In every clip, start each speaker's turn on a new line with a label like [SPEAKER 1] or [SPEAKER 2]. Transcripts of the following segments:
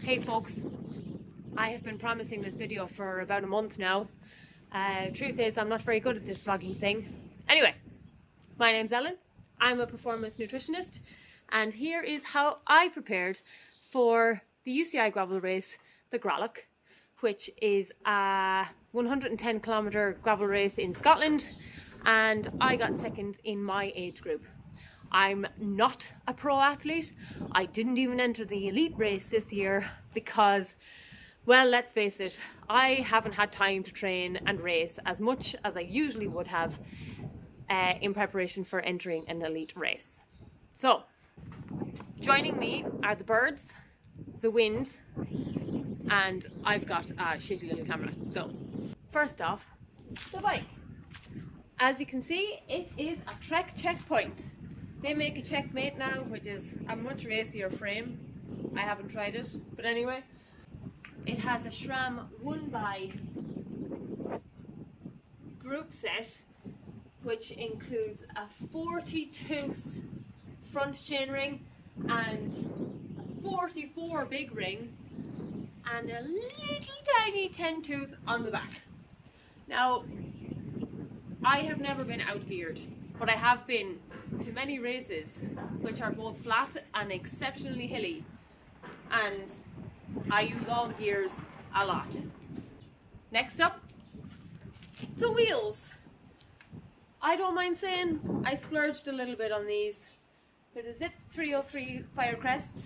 [SPEAKER 1] Hey folks, I have been promising this video for about a month now. Truth is, I'm not very good at this vlogging thing. Anyway, my name's Ellen, I'm a performance nutritionist, and here is how I prepared for the UCI Gravel race, the Gralloch, which is a 110 kilometre gravel race in Scotland, and I got second in my age group. I'm not a pro athlete. I didn't even enter the elite race this year because, well, let's face it, I haven't had time to train and race as much as I usually would have in preparation for entering an elite race. So, joining me are the birds, the wind, and I've got a shitty little camera. So, first off, the bike. As you can see, it is a Trek checkpoint. They make a Checkmate now, which is a much racier frame. I haven't tried it, but anyway. It has a SRAM 1x group set, which includes a 40-tooth front chainring and a 44 big ring and a little tiny 10-tooth on the back. Now, I have never been outgeared, but I have been to many races which are both flat and exceptionally hilly, and I use all the gears a lot. Next up, the wheels. I don't mind saying I splurged a little bit on these. They're the Zip 303 Firecrests,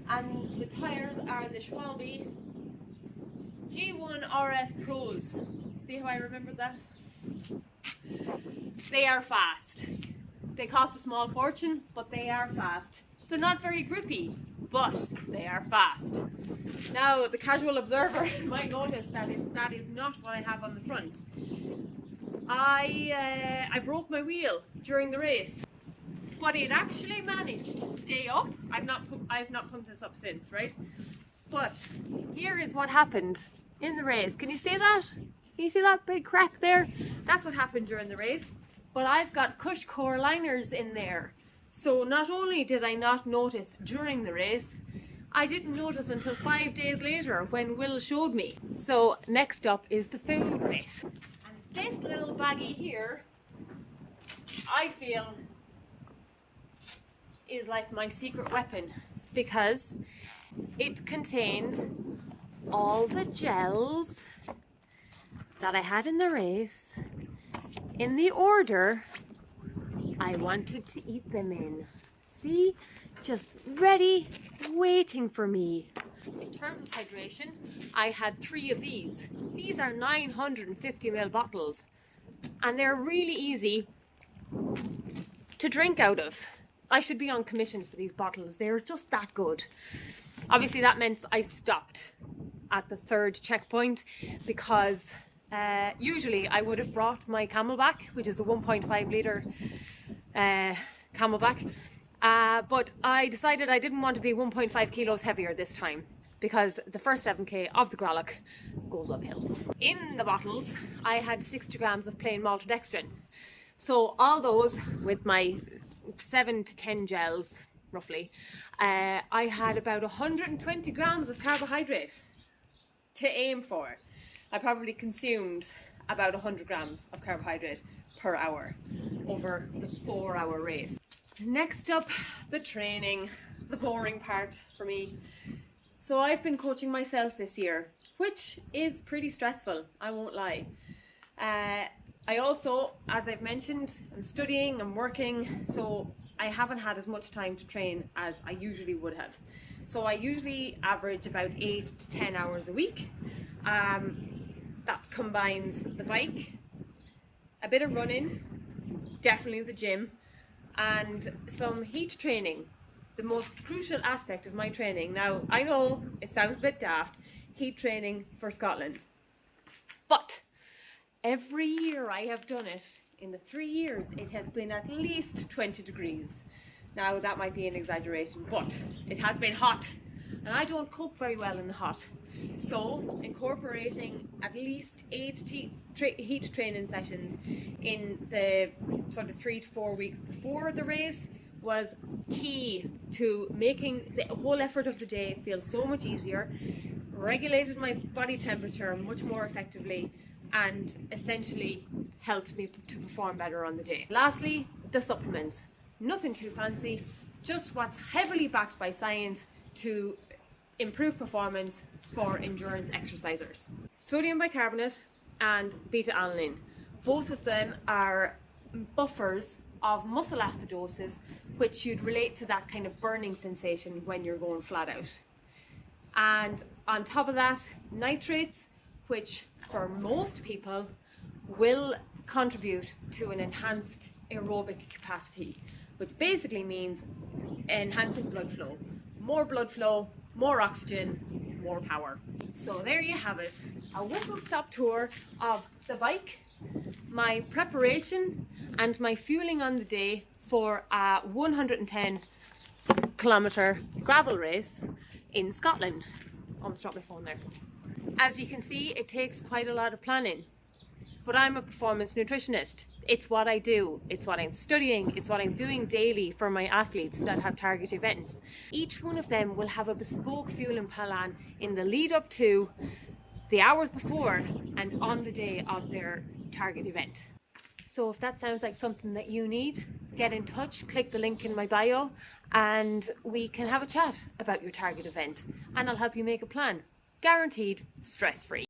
[SPEAKER 1] and the tyres are the Schwalbe G1 RS Pros. See how I remembered that? They are fast. They cost a small fortune, but they are fast. They're not very grippy, but they are fast. Now, the casual observer might notice that is not what I have on the front. I broke my wheel during the race, but it actually managed to stay up. I've not pumped this up since, right? But here is what happened in the race. Can you see that? Can you see that big crack there? That's what happened during the race. But I've got Cush core liners in there. So not only did I not notice during the race, I didn't notice until 5 days later when Will showed me. So next up is the food bit. And this little baggie here, I feel, is like my secret weapon because it contained all the gels that I had in the race in the order I wanted to eat them in. See? Just ready, waiting for me. In terms of hydration, I had 3 of these. These are 950 ml bottles, and they're really easy to drink out of. I should be on commission for these bottles. They're just that good. Obviously that meant I stopped at the 3rd checkpoint because usually I would have brought my Camelback, which is a 1.5 litre Camelback, but I decided I didn't want to be 1.5 kilos heavier this time because the first 7k of the Gralloch goes uphill. In the bottles I had 60 grams of plain maltodextrin, so all those with my 7 to 10 gels roughly, I had about 120 grams of carbohydrate to aim for. I probably consumed about 100 grams of carbohydrate per hour over the 4-hour race. Next up, the training, the boring part for me. So I've been coaching myself this year, which is pretty stressful, I won't lie. I also, as I've mentioned, I'm studying, I'm working, so I haven't had as much time to train as I usually would have. So I usually average about 8 to 10 hours a week. That combines the bike, a bit of running, definitely the gym, and some heat training, the most crucial aspect of my training. Now, I know it sounds a bit daft, heat training for Scotland, but every year I have done it, in the 3 years, it has been at least 20 degrees. Now, that might be an exaggeration, but it has been hot, and I don't cope very well in the hot. So, incorporating at least 8 heat training sessions in the sort of 3 to 4 weeks before the race was key to making the whole effort of the day feel so much easier, regulated my body temperature much more effectively, and essentially helped me to perform better on the day. Lastly, the supplements. Nothing too fancy, just what's heavily backed by science to improve performance for endurance exercisers. Sodium bicarbonate and beta-alanine. Both of them are buffers of muscle acidosis, which you'd relate to that kind of burning sensation when you're going flat out. And on top of that, nitrates, which for most people will contribute to an enhanced aerobic capacity, which basically means enhancing blood flow. More blood flow, more oxygen, more power. So there you have it, a whistle-stop tour of the bike, my preparation and my fueling on the day for a 110-kilometre gravel race in Scotland. Almost dropped my phone there. As you can see, it takes quite a lot of planning, but I'm a performance nutritionist. It's what I do, it's what I'm studying, it's what I'm doing daily for my athletes that have target events. Each one of them will have a bespoke fueling plan in the lead up to, the hours before, and on the day of their target event. So if that sounds like something that you need, get in touch, click the link in my bio, and we can have a chat about your target event, and I'll help you make a plan. Guaranteed stress-free.